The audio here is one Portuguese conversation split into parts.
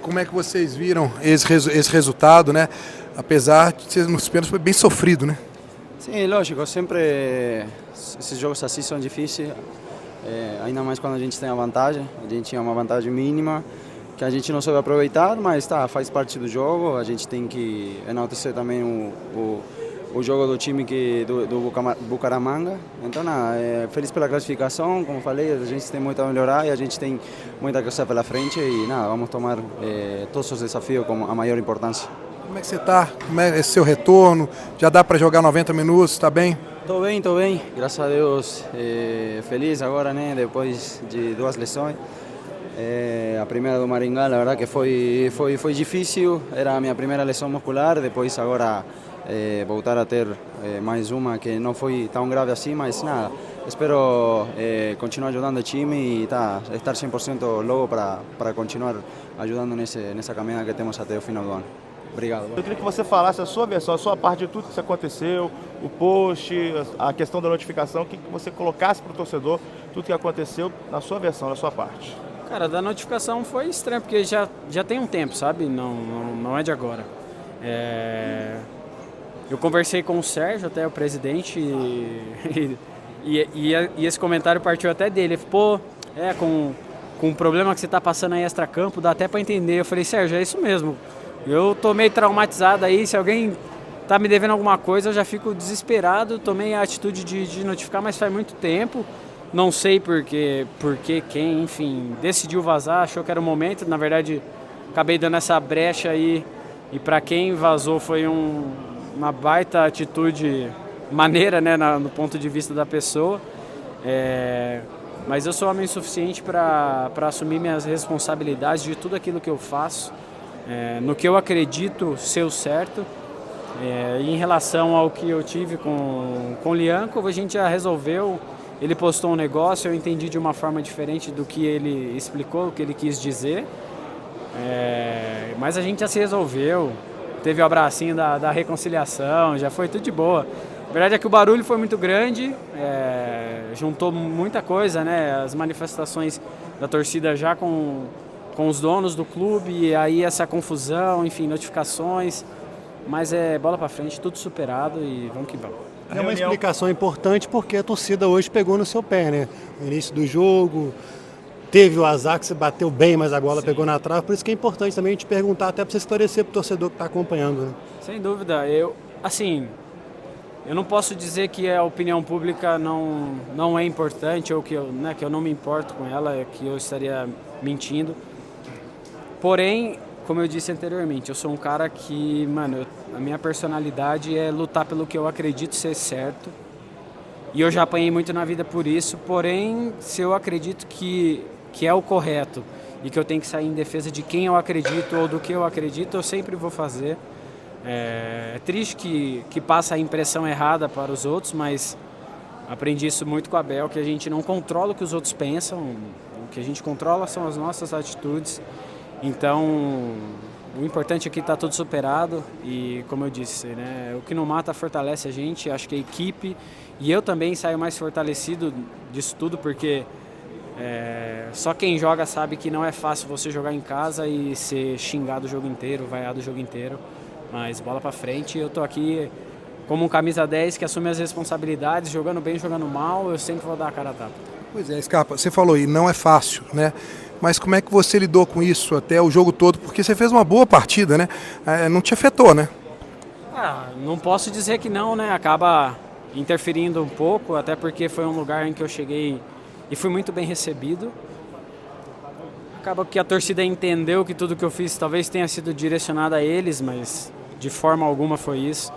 Como é que vocês viram esse resultado, né? Apesar de ser nos pênaltis foi bem sofrido, né? Sim, lógico, sempre esses jogos assim são difíceis, ainda mais quando a gente tem a vantagem. A gente tinha uma vantagem mínima que a gente não soube aproveitar, mas tá, faz parte do jogo. A gente tem que enaltecer também o jogo do time do Bucaramanga. Então, feliz pela classificação, como falei, a gente tem muito a melhorar e a gente tem muita coisa pela frente e vamos tomar todos os desafios com a maior importância. Como é que você está? Como é esse seu retorno? Já dá para jogar 90 minutos? Está bem? Tô bem. Graças a Deus, feliz agora, né? Depois de 2 lesões. A primeira do Maringá, a verdade que foi difícil. Era a minha primeira lesão muscular. Depois agora voltar a ter mais uma que não foi tão grave assim, mas nada. Espero continuar ajudando o time e estar 100% logo para continuar ajudando nessa caminhada que temos até o final do ano. Obrigado. Eu queria que você falasse a sua versão, a sua parte de tudo que aconteceu, o post, a questão da notificação, que você colocasse para o torcedor tudo que aconteceu na sua versão, na sua parte. Cara, da notificação foi estranho, porque já tem um tempo, sabe? Não é de agora. Eu conversei com o Sérgio, até o presidente, e esse comentário partiu até dele. Ele falou, com o problema que você está passando aí extracampo, dá até para entender. Eu falei, Sérgio, é isso mesmo. Eu tô meio traumatizado aí, se alguém tá me devendo alguma coisa, eu já fico desesperado. Tomei a atitude de notificar, mas faz muito tempo. Não sei porque quem, enfim, decidiu vazar, achou que era o momento. Na verdade, acabei dando essa brecha aí. E para quem vazou foi uma baita atitude maneira, né, no ponto de vista da pessoa. Mas eu sou homem suficiente para assumir minhas responsabilidades de tudo aquilo que eu faço. No que eu acredito ser o certo. E em relação ao que eu tive com o Lianco, a gente já resolveu. Ele postou um negócio, eu entendi de uma forma diferente do que ele explicou, o que ele quis dizer. Mas a gente já se resolveu. Teve o abracinho da reconciliação, já foi tudo de boa. A verdade é que o barulho foi muito grande, juntou muita coisa, né? As manifestações da torcida já com os donos do clube, e aí essa confusão, enfim, notificações, mas bola pra frente, tudo superado e vamos que vamos. É uma explicação importante porque a torcida hoje pegou no seu pé, né? No início do jogo, teve o azar que você bateu bem, mas a bola pegou na trave, por isso que é importante também te perguntar, até para você esclarecer para o torcedor que está acompanhando, né? Sem dúvida, eu não posso dizer que a opinião pública não é importante ou que eu não me importo com ela, que eu estaria mentindo. Porém, como eu disse anteriormente, eu sou um cara que, a minha personalidade é lutar pelo que eu acredito ser certo. E eu já apanhei muito na vida por isso, porém, se eu acredito que é o correto e que eu tenho que sair em defesa de quem eu acredito ou do que eu acredito, eu sempre vou fazer. É triste que passa a impressão errada para os outros, mas aprendi isso muito com a Bel, que a gente não controla o que os outros pensam, o que a gente controla são as nossas atitudes. Então, o importante aqui está tudo superado e, como eu disse, né, o que não mata fortalece a gente. Acho que a equipe e eu também saio mais fortalecido disso tudo, porque só quem joga sabe que não é fácil você jogar em casa e ser xingado o jogo inteiro, vaiado o jogo inteiro. Mas bola para frente, eu tô aqui como um camisa 10 que assume as responsabilidades, jogando bem, jogando mal, eu sempre vou dar a cara a tapa. Pois é, Scarpa, você falou aí, não é fácil, né? Mas como é que você lidou com isso até o jogo todo? Porque você fez uma boa partida, né? Não te afetou, né? Não posso dizer que não, né? Acaba interferindo um pouco, até porque foi um lugar em que eu cheguei e fui muito bem recebido. Acaba que a torcida entendeu que tudo que eu fiz talvez tenha sido direcionado a eles, mas de forma alguma foi isso.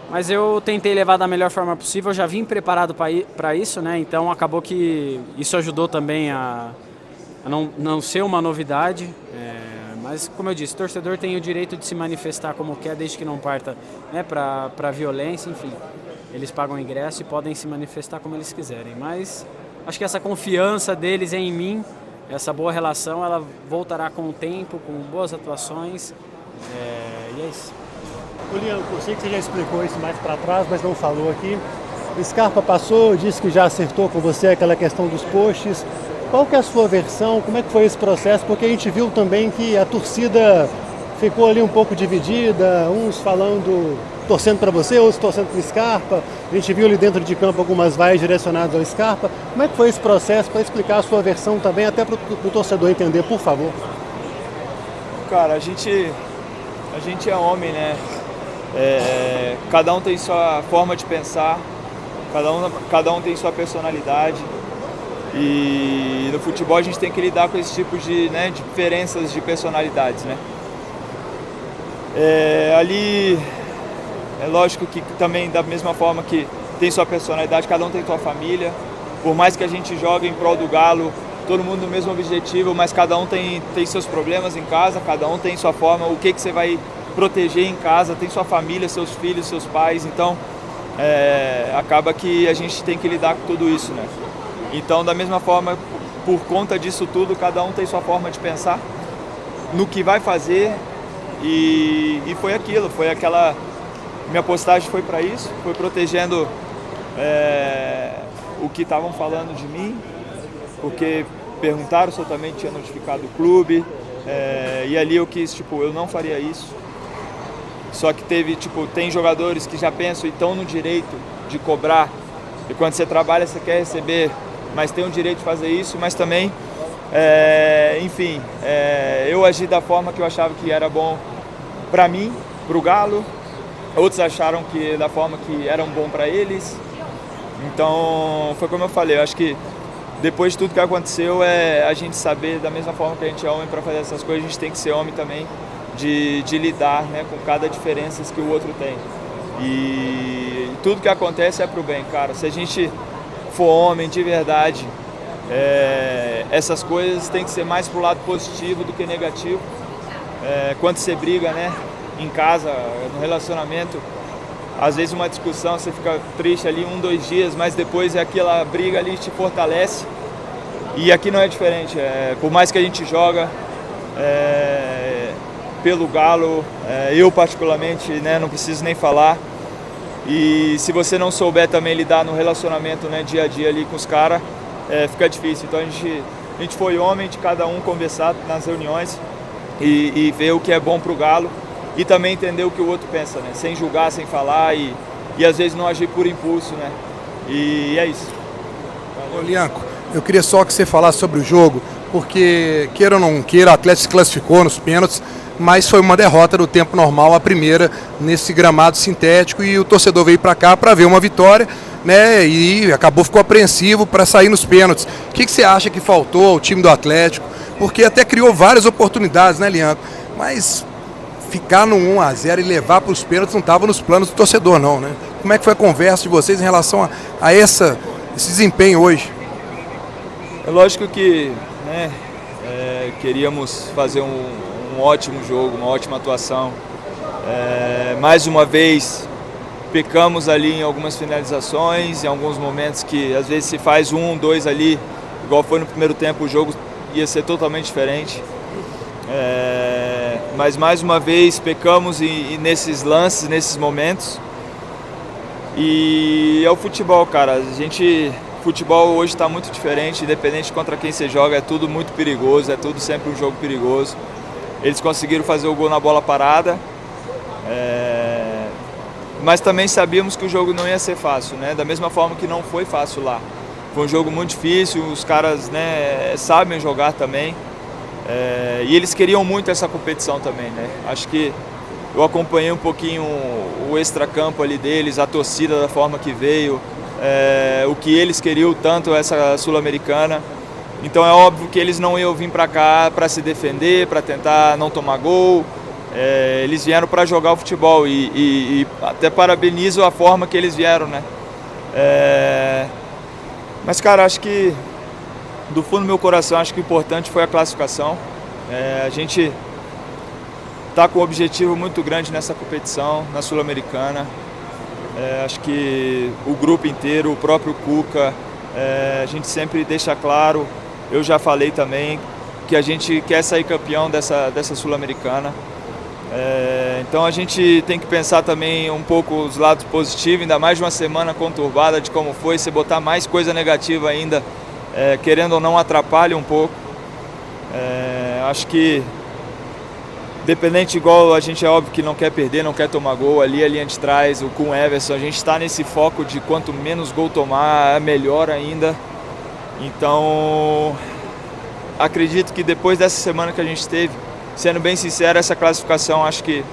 Mas eu tentei levar da melhor forma possível, eu já vim preparado para isso, né? Então acabou que isso ajudou também a não ser uma novidade, mas como eu disse, o torcedor tem o direito de se manifestar como quer, desde que não parta, né, para violência, enfim. Eles pagam ingresso e podem se manifestar como eles quiserem, mas acho que essa confiança deles em mim, essa boa relação, ela voltará com o tempo, com boas atuações, e é isso. Lianco, eu sei que você já explicou isso mais para trás, mas não falou aqui. O Scarpa passou, disse que já acertou com você aquela questão dos posts. Qual que é a sua versão? Como é que foi esse processo? Porque a gente viu também que a torcida ficou ali um pouco dividida, uns falando, torcendo para você, outros torcendo para o Scarpa. A gente viu ali dentro de campo algumas vaias direcionadas ao Scarpa. Como é que foi esse processo, para explicar a sua versão também, até para o torcedor entender, por favor? Cara, a gente é homem, né? Cada um tem sua forma de pensar, cada um tem sua personalidade. E no futebol a gente tem que lidar com esse tipo de diferenças de personalidades, né? Ali é lógico que também da mesma forma que tem sua personalidade, cada um tem sua família. Por mais que a gente jogue em prol do Galo, todo mundo no mesmo objetivo, mas cada um tem seus problemas em casa, cada um tem sua forma, o que você vai proteger em casa, tem sua família, seus filhos, seus pais, então acaba que a gente tem que lidar com tudo isso, né? Então, da mesma forma, por conta disso tudo, cada um tem sua forma de pensar no que vai fazer e foi aquilo, foi aquela... Minha postagem foi para isso, foi protegendo o que estavam falando de mim, porque perguntaram se eu também tinha notificado o clube, e ali eu quis, eu não faria isso. Só que tem jogadores que já pensam e estão no direito de cobrar, e quando você trabalha você quer receber, mas tem o direito de fazer isso, mas também, eu agi da forma que eu achava que era bom para mim, para o Galo, outros acharam que da forma que era bom para eles, então foi como eu falei, eu acho que depois de tudo que aconteceu, a gente saber, da mesma forma que a gente é homem para fazer essas coisas, a gente tem que ser homem também, de lidar, né, com cada diferença que o outro tem. E tudo que acontece é pro bem, cara. Se a gente for homem de verdade, essas coisas têm que ser mais pro lado positivo do que negativo. Quando você briga, né, em casa, no relacionamento, às vezes uma discussão, você fica triste ali 1, 2 dias, mas depois aquela briga ali te fortalece. E aqui não é diferente. Por mais que a gente joga pelo Galo, eu particularmente, né, não preciso nem falar. E se você não souber também lidar no relacionamento, né, dia a dia ali com os caras, fica difícil. Então a gente foi homem de cada um conversar nas reuniões e ver o que é bom pro Galo e também entender o que o outro pensa, né, sem julgar, sem falar e às vezes não agir por impulso, né. E é isso. Ô, Lianco, eu queria só que você falasse sobre o jogo, porque queira ou não queira, o Atlético se classificou nos pênaltis, mas foi uma derrota do tempo normal, a primeira nesse gramado sintético, e o torcedor veio para cá para ver uma vitória, né, e ficou apreensivo para sair nos pênaltis. O que você acha que faltou ao time do Atlético? Porque até criou várias oportunidades, né, Lianco? Mas ficar no 1-0 e levar para os pênaltis não estava nos planos do torcedor, não, né? Como é que foi a conversa de vocês em relação a esse desempenho hoje? É lógico que, né, queríamos fazer um ótimo jogo, uma ótima atuação. Mais uma vez, pecamos ali em algumas finalizações, em alguns momentos que às vezes se faz 1, 2 ali, igual foi no primeiro tempo, o jogo ia ser totalmente diferente. Mas mais uma vez pecamos nesses lances, nesses momentos. E é o futebol, cara. Futebol hoje está muito diferente, independente contra quem você joga, é tudo muito perigoso, é tudo sempre um jogo perigoso. Eles conseguiram fazer o gol na bola parada, mas também sabíamos que o jogo não ia ser fácil, né? Da mesma forma que não foi fácil lá. Foi um jogo muito difícil, os caras, né, sabem jogar também, e eles queriam muito essa competição também, né? Acho que eu acompanhei um pouquinho o extracampo ali deles, a torcida da forma que veio, o que eles queriam tanto essa Sul-Americana. Então é óbvio que eles não iam vir para cá para se defender, para tentar não tomar gol. Eles vieram para jogar o futebol e até parabenizo a forma que eles vieram, né? Mas, cara, acho que do fundo do meu coração, acho que o importante foi a classificação. A gente está com um objetivo muito grande nessa competição, na Sul-Americana. Acho que o grupo inteiro, o próprio Cuca, a gente sempre deixa claro, eu já falei também, que a gente quer sair campeão dessa Sul-Americana. Então a gente tem que pensar também um pouco os lados positivos, ainda mais de uma semana conturbada de como foi, se botar mais coisa negativa ainda, querendo ou não, atrapalha um pouco. Acho que, dependente, igual a gente é óbvio que não quer perder, não quer tomar gol, ali a linha de trás, com o Everson, a gente está nesse foco de quanto menos gol tomar, melhor ainda. Então, acredito que depois dessa semana que a gente teve, sendo bem sincero, essa classificação acho que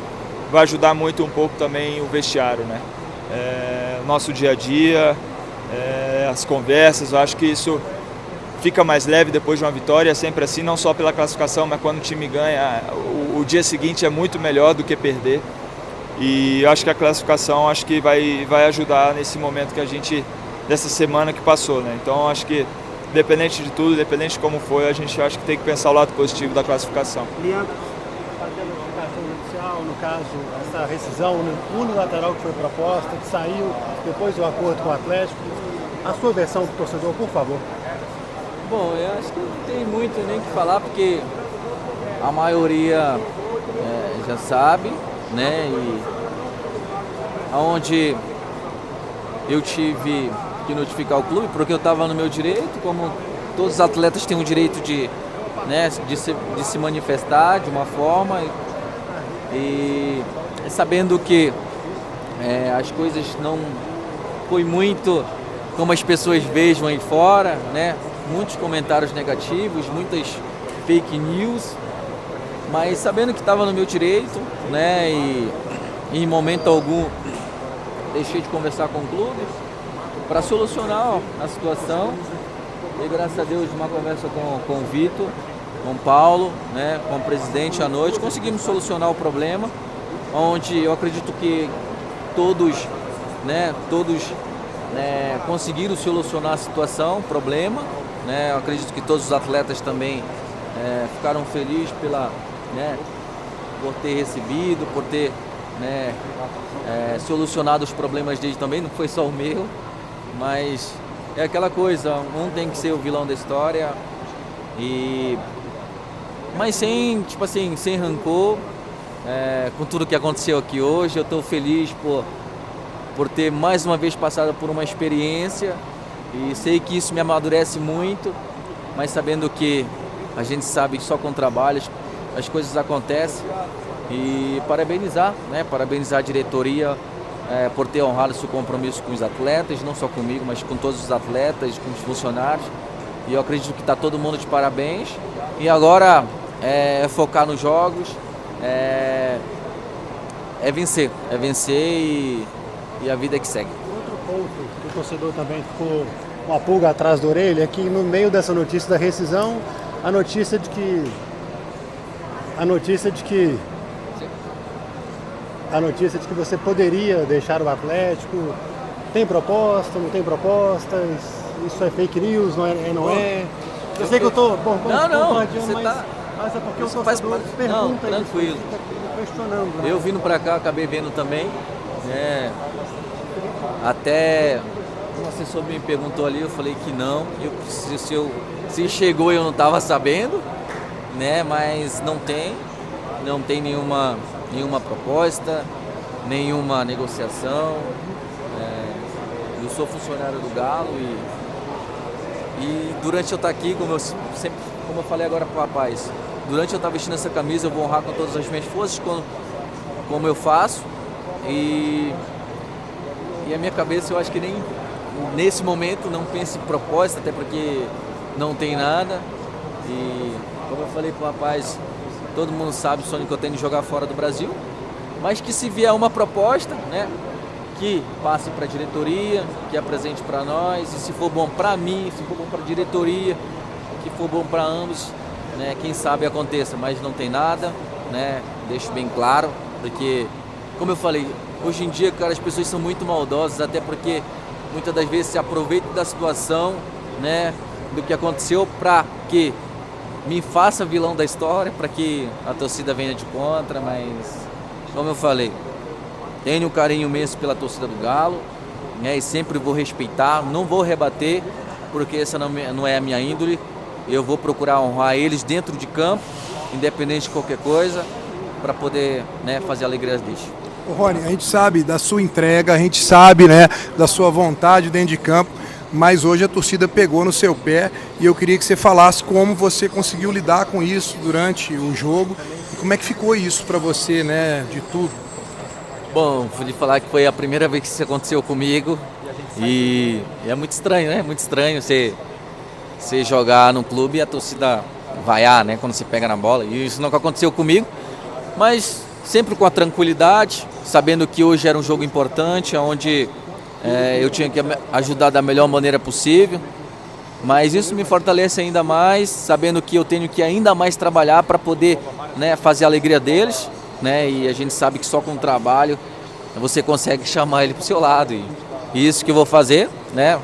vai ajudar muito um pouco também o vestiário, né? Nosso dia a dia, as conversas, eu acho que isso fica mais leve depois de uma vitória, é sempre assim, não só pela classificação, mas quando o time ganha, o dia seguinte é muito melhor do que perder. E eu acho que a classificação acho que vai ajudar nesse momento que a gente, dessa semana que passou, né? Então acho que, independente de tudo, independente de como foi, a gente acho que tem que pensar o lado positivo da classificação. Leandro, fazendo a notificação judicial, no caso, essa rescisão unilateral que foi proposta, que saiu depois do acordo com o Atlético, a sua versão do torcedor, por favor. Bom, eu acho que não tem muito nem o que falar, porque a maioria já sabe, né? E aonde eu tive que notificar o clube, porque eu estava no meu direito, como todos os atletas têm o direito de se manifestar de uma forma, e sabendo que as coisas não foi muito como as pessoas vejam aí fora, né? Muitos comentários negativos, muitas fake news, mas sabendo que estava no meu direito, né? E em momento algum deixei de conversar com o clube para solucionar a situação. E graças a Deus, uma conversa com o Vitor, com o Paulo, né, com o presidente à noite, conseguimos solucionar o problema, onde eu acredito que todos conseguiram solucionar a situação, o problema, né. Eu acredito que todos os atletas também ficaram felizes por ter recebido, por ter solucionado os problemas deles também, não foi só o meu, mas é aquela coisa, um tem que ser o vilão da história, mas sem rancor, com tudo que aconteceu aqui hoje. Eu estou feliz por ter mais uma vez passado por uma experiência, e sei que isso me amadurece muito, mas sabendo que a gente sabe que só com trabalho as coisas acontecem. E parabenizar a diretoria por ter honrado seu compromisso com os atletas, não só comigo, mas com todos os atletas, com os funcionários. E eu acredito que está todo mundo de parabéns. E agora focar nos jogos, vencer e a vida que segue. Outro ponto que o torcedor também ficou uma pulga atrás da orelha é que no meio dessa notícia da rescisão, a notícia de que você poderia deixar o Atlético. Tem proposta, não tem propostas? Isso é fake news, não é? Eu sei que eu estou você mas é porque o torcedor pergunta não, tranquilo. Isso, fica questionando. Né? Eu vindo para cá, acabei vendo também. Até um assessor me perguntou ali, eu falei que não. Se chegou eu não estava sabendo, né? Mas não tem nenhuma proposta, nenhuma negociação. Eu sou funcionário do Galo e durante eu estar aqui, como eu falei agora para o rapaz, durante eu estar vestindo essa camisa, eu vou honrar com todas as minhas forças, como eu faço. E a minha cabeça, eu acho que nem nesse momento não penso em proposta, até porque não tem nada. E como eu falei para o rapaz, todo mundo sabe o sonho que eu tenho de jogar fora do Brasil, mas que se vier uma proposta, né, que passe para a diretoria, que apresente para nós, e se for bom para mim, se for bom para a diretoria, que for bom para ambos, né, quem sabe aconteça, mas não tem nada, né, deixo bem claro, porque, como eu falei, hoje em dia, cara, as pessoas são muito maldosas, até porque muitas das vezes se aproveitam da situação, né, do que aconteceu para que me faça vilão da história, para que a torcida venha de contra, mas, como eu falei, tenho um carinho imenso pela torcida do Galo, né, e sempre vou respeitar, não vou rebater, porque essa não é a minha índole. Eu vou procurar honrar eles dentro de campo, independente de qualquer coisa, para poder, né, fazer a alegria deles. Ô Rony, a gente sabe da sua entrega, a gente sabe, né, da sua vontade dentro de campo, mas hoje a torcida pegou no seu pé e eu queria que você falasse como você conseguiu lidar com isso durante o jogo e como é que ficou isso para você, né, de tudo. Bom, vou lhe falar que foi a primeira vez que isso aconteceu comigo e é muito estranho, né? Muito estranho você jogar num clube e a torcida vaiar, né? Quando você pega na bola. E isso nunca aconteceu comigo, mas sempre com a tranquilidade, sabendo que hoje era um jogo importante, onde eu tinha que ajudar da melhor maneira possível. Mas isso me fortalece ainda mais, sabendo que eu tenho que ainda mais trabalhar para poder, né, fazer a alegria deles. Né? E a gente sabe que só com o trabalho você consegue chamar ele para o seu lado. E isso que eu vou fazer, né?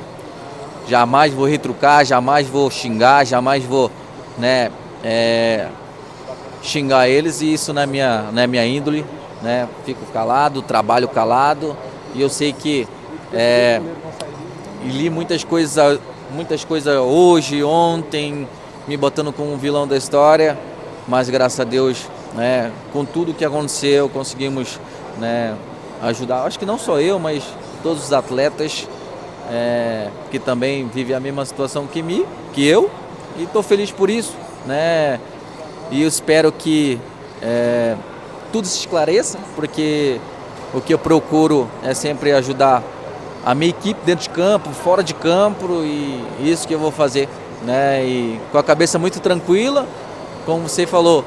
Jamais vou retrucar, jamais vou xingar, jamais vou, né, xingar eles, e isso não é minha índole, né? Fico calado, trabalho calado, e eu sei que li muitas coisas hoje, ontem, me botando como um vilão da história, mas graças a Deus, né, com tudo que aconteceu, conseguimos, né, ajudar. Acho que não só eu, mas todos os atletas que também vivem a mesma situação que eu, e estou feliz por isso, né? E eu espero que tudo se esclareça, porque o que eu procuro é sempre ajudar a minha equipe dentro de campo, fora de campo, e isso que eu vou fazer, né? E com a cabeça muito tranquila, como você falou,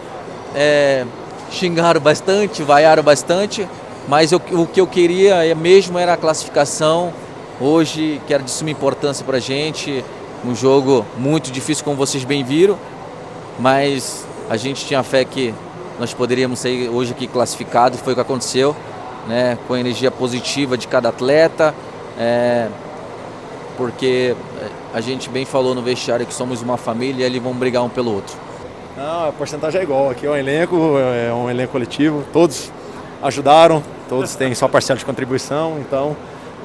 xingaram bastante, vaiaram bastante, mas o que eu queria mesmo era a classificação. Hoje, que era de suma importância para a gente, um jogo muito difícil, como vocês bem viram, mas a gente tinha fé que nós poderíamos sair hoje aqui classificados, foi o que aconteceu, né? Com a energia positiva de cada atleta, porque a gente bem falou no vestiário que somos uma família e eles vão brigar um pelo outro. Não, a porcentagem é igual, aqui é um elenco coletivo, todos ajudaram, todos têm sua parcela de contribuição, então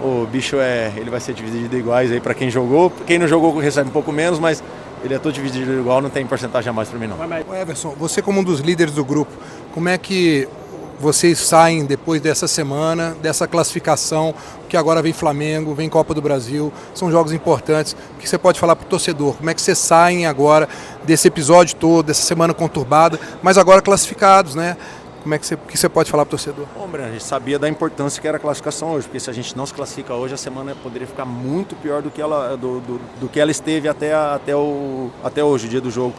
o bicho ele vai ser dividido iguais aí para quem jogou. Quem não jogou recebe um pouco menos, mas ele é todo dividido igual, não tem porcentagem a mais para mim não. Everson, você como um dos líderes do grupo, como é que vocês saem depois dessa semana, dessa classificação, que agora vem Flamengo, vem Copa do Brasil, são jogos importantes, o que você pode falar para o torcedor? Como é que vocês saem agora desse episódio todo, dessa semana conturbada, mas agora classificados, né? O que você pode falar para o torcedor? Bom, Breno, a gente sabia da importância que era a classificação hoje, porque se a gente não se classifica hoje, a semana poderia ficar muito pior do que ela esteve até hoje, o dia do jogo.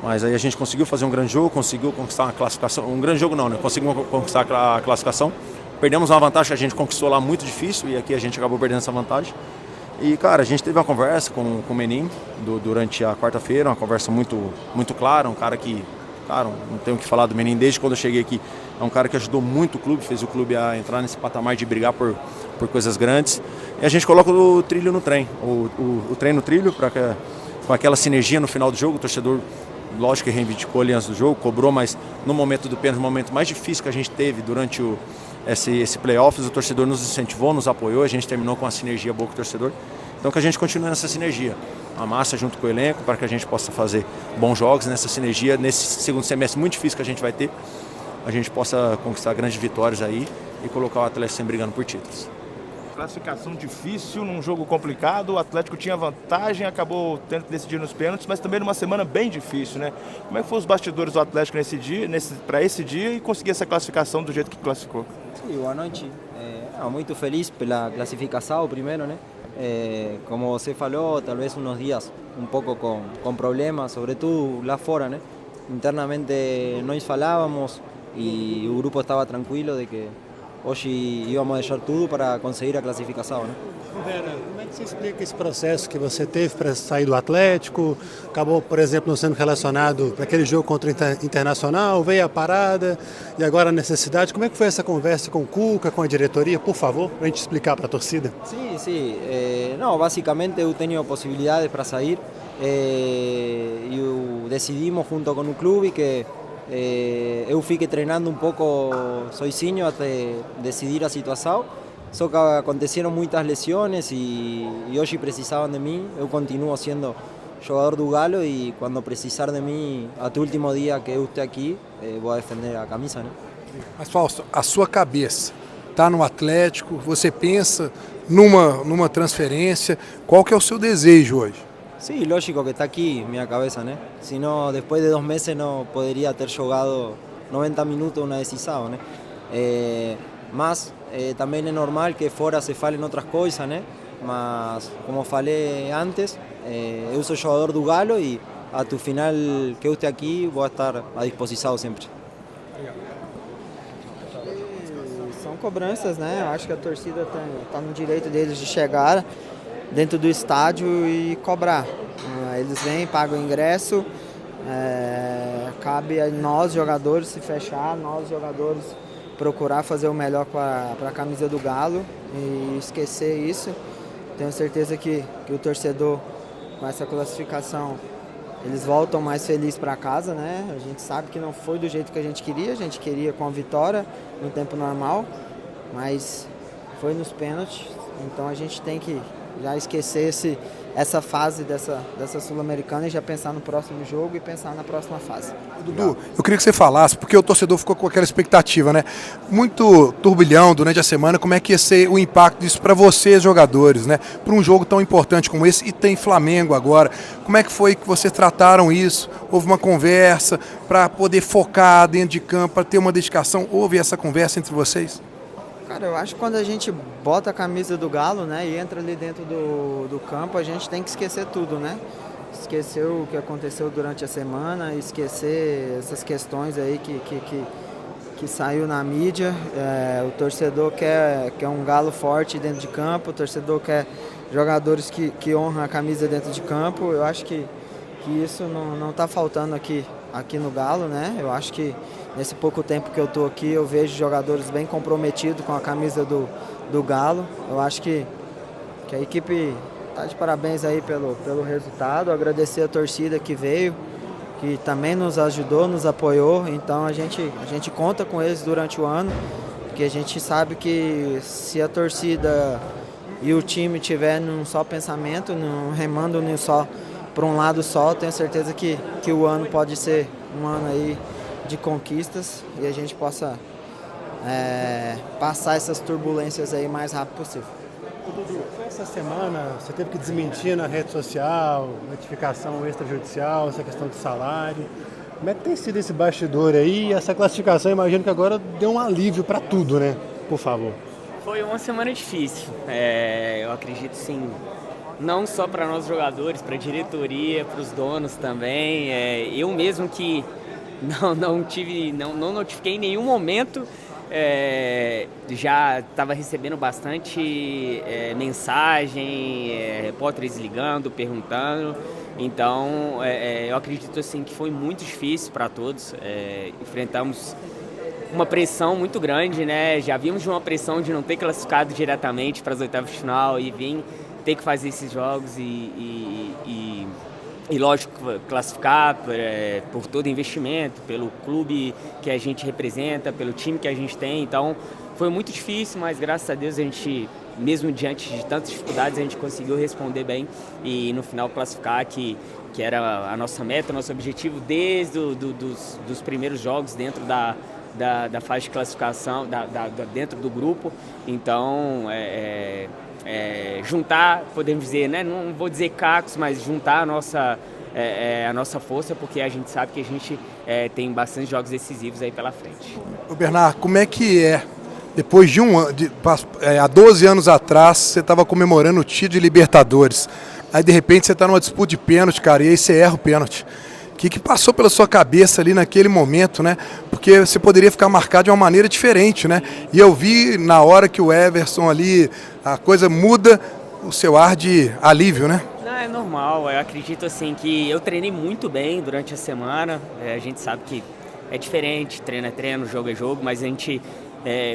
Mas aí a gente conseguiu fazer um grande jogo, conseguiu conquistar uma classificação. Um grande jogo não, né? Conseguimos conquistar a classificação. Perdemos uma vantagem que a gente conquistou lá muito difícil, e aqui a gente acabou perdendo essa vantagem. E, cara, a gente teve uma conversa com o Menin durante a quarta-feira, uma conversa muito, muito clara, um cara que, cara, não tenho o que falar do Menin desde quando eu cheguei aqui. É um cara que ajudou muito o clube, fez o clube a entrar nesse patamar de brigar por coisas grandes. E a gente coloca o trilho no trem, o trem no trilho, com aquela sinergia no final do jogo. O torcedor, lógico que reivindicou ali antes do jogo, cobrou, mas no momento do pênalti, no momento mais difícil que a gente teve durante esse playoffs, o torcedor nos incentivou, nos apoiou, a gente terminou com uma sinergia boa com o torcedor. Então que a gente continue nessa sinergia, a massa junto com o elenco, para que a gente possa fazer bons jogos nessa sinergia, nesse segundo semestre muito difícil que a gente vai ter, a gente possa conquistar grandes vitórias aí e colocar o Atlético sempre brigando por títulos. Classificação difícil, num jogo complicado, o Atlético tinha vantagem, acabou tendo que decidir nos pênaltis, mas também numa semana bem difícil, né? Como é que foram os bastidores do Atlético para esse dia e conseguir essa classificação do jeito que classificou? Sim, boa noite. Muito feliz pela classificação primeiro, né? Como você falou, talvez uns dias um pouco com problemas, sobretudo lá fora, né? Internamente nós falávamos e o grupo estava tranquilo de que hoje íamos deixar tudo para conseguir a classificação, né? Vera, como é que você explica esse processo que você teve para sair do Atlético? Acabou, por exemplo, não sendo relacionado para aquele jogo contra o Internacional, veio a parada e agora a necessidade. Como é que foi essa conversa com o Cuca, com a diretoria? Por favor, para a gente explicar para a torcida. Sim. Não, basicamente eu tenho possibilidades para sair e decidimos junto com o clube que eu fiquei treinando um pouco sozinho até decidir a situação, só que aconteceram muitas lesões e hoje precisavam de mim. Eu continuo sendo jogador do Galo e quando precisar de mim, até o último dia que eu esteja aqui, vou defender a camisa, né? Mas Fausto, a sua cabeça, está no Atlético, você pensa numa transferência, qual que é o seu desejo hoje? Sí, lógico que está aquí en mi cabeza, ¿no? Si no, después de 2 meses no podría ter jugado 90 minutos una decisão, né? Mas também é normal que fora se falem outras coisas, né? Mas, como falei antes, eu sou jogador do Galo e até o final que eu esteja aqui vou estar à disposição sempre. São cobranças, né? Eu acho que a torcida está no direito deles de chegar dentro do estádio e cobrar. Eles vêm, pagam o ingresso, cabe a nós jogadores se fechar, nós jogadores procurar fazer o melhor para a camisa do Galo e esquecer isso. Tenho certeza que o torcedor, com essa classificação, eles voltam mais felizes para casa, né? A gente sabe que não foi do jeito que a gente queria com a vitória no tempo normal, mas foi nos pênaltis, então a gente tem que já esquecer essa fase dessa Sul-Americana e já pensar no próximo jogo e pensar na próxima fase. Dudu, eu queria que você falasse, porque o torcedor ficou com aquela expectativa, né? Muito turbilhão durante a semana, como é que ia ser o impacto disso para vocês, jogadores, né? Para um jogo tão importante como esse, e tem Flamengo agora. Como é que foi que vocês trataram isso? Houve uma conversa para poder focar dentro de campo, para ter uma dedicação? Houve essa conversa entre vocês? Cara, eu acho que quando a gente bota a camisa do Galo, né, e entra ali dentro do campo, a gente tem que esquecer tudo, né? Esquecer o que aconteceu durante a semana, esquecer essas questões aí que saiu na mídia. O torcedor quer um Galo forte dentro de campo, o torcedor quer jogadores que honram a camisa dentro de campo. Eu acho que isso não está faltando aqui no Galo, né? Eu acho que nesse pouco tempo que eu estou aqui, eu vejo jogadores bem comprometidos com a camisa do Galo. Eu acho que a equipe está de parabéns aí pelo resultado. Agradecer a torcida que veio, que também nos ajudou, nos apoiou. Então a gente conta com eles durante o ano, porque a gente sabe que se a torcida e o time tiver num só pensamento, remando só para um lado só, tenho certeza que o ano pode ser um ano aí de conquistas e a gente possa passar essas turbulências aí o mais rápido possível. Dudu, essa semana você teve que desmentir na rede social, notificação extrajudicial, essa questão de salário. Como é que tem sido esse bastidor aí? Essa classificação, imagino que agora deu um alívio para tudo, né? Por favor. Foi uma semana difícil. Eu acredito, sim, não só para nós jogadores, para a diretoria, para os donos também. Eu mesmo que não notifiquei em nenhum momento, já estava recebendo bastante mensagem, repórteres ligando, perguntando. Então, eu acredito assim que foi muito difícil para todos. Enfrentamos uma pressão muito grande, né? Já vimos de uma pressão de não ter classificado diretamente para as oitavas de final e vir ter que fazer esses jogos e lógico, classificar por todo investimento, pelo clube que a gente representa, pelo time que a gente tem. Então, foi muito difícil, mas graças a Deus a gente, mesmo diante de tantas dificuldades, a gente conseguiu responder bem e no final classificar, que era a nossa meta, nosso objetivo desde dos primeiros jogos dentro da fase de classificação, dentro do grupo. Então, juntar, podemos dizer, né? Não vou dizer cacos, mas juntar a nossa força, porque a gente sabe que a gente tem bastante jogos decisivos aí pela frente. Ô Bernardo, como é que depois de há 12 anos atrás, você estava comemorando o título de Libertadores, aí de repente você está numa disputa de pênalti, cara, e aí você erra o pênalti. O que passou pela sua cabeça ali naquele momento, né? Porque você poderia ficar marcado de uma maneira diferente, né? E eu vi na hora que o Everson ali, a coisa muda, o seu ar de alívio, né? Não, é normal. Eu acredito assim que eu treinei muito bem durante a semana. A gente sabe que é diferente, treino é treino, jogo é jogo, mas a gente,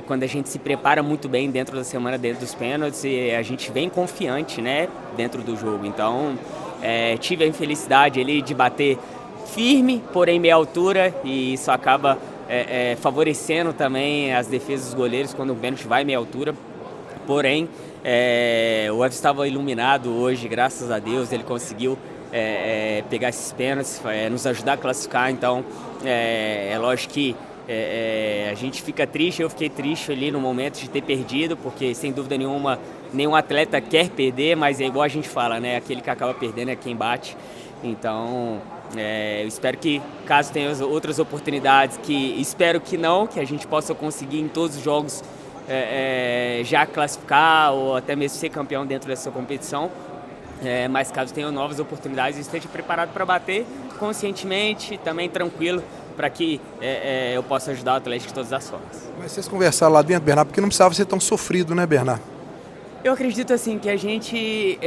quando a gente se prepara muito bem dentro da semana, dentro dos pênaltis, a gente vem confiante, né? Dentro do jogo. Então, tive a infelicidade ali de bater firme, porém meia altura, e isso acaba favorecendo também as defesas dos goleiros quando o pênalti vai meia altura. Porém, o Everson estava iluminado hoje, graças a Deus, ele conseguiu pegar esses pênaltis, nos ajudar a classificar. Então, é lógico que A gente fica triste, eu fiquei triste ali no momento de ter perdido, porque sem dúvida nenhuma nenhum atleta quer perder, mas é igual a gente fala, né? Aquele que acaba perdendo é quem bate. Então, eu espero que, caso tenha outras oportunidades, que espero que não, que a gente possa conseguir em todos os jogos já classificar ou até mesmo ser campeão dentro dessa competição. Mas caso tenha novas oportunidades, esteja preparado para bater conscientemente, também tranquilo, para que eu possa ajudar o Atlético de todas as formas. Mas vocês conversaram lá dentro, Bernardo, porque não precisava ser tão sofrido, né, Bernardo? Eu acredito assim que a gente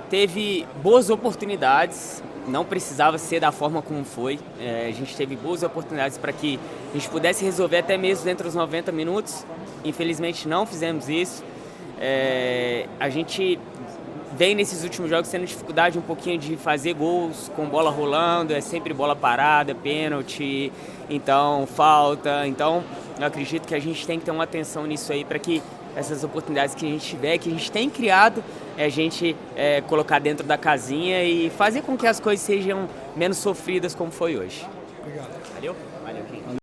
teve boas oportunidades, não precisava ser da forma como foi. A gente teve boas oportunidades para que a gente pudesse resolver até mesmo dentro dos 90 minutos. Infelizmente não fizemos isso. A gente vem nesses últimos jogos tendo dificuldade um pouquinho de fazer gols com bola rolando, é sempre bola parada, pênalti, então falta. Então eu acredito que a gente tem que ter uma atenção nisso aí para que essas oportunidades que a gente tiver, que a gente tem criado, a gente colocar dentro da casinha e fazer com que as coisas sejam menos sofridas como foi hoje. Obrigado. Valeu? Valeu, gente.